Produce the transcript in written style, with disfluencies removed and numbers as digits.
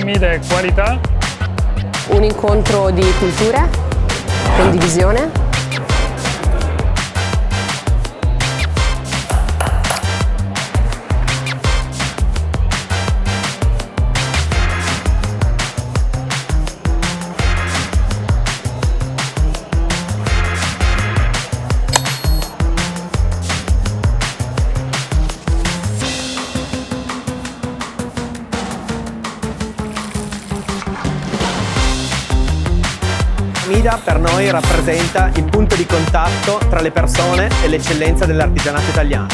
MIDA è qualità. Un incontro di culture, condivisione. MIDA per noi rappresenta il punto di contatto tra le persone e l'eccellenza dell'artigianato italiano.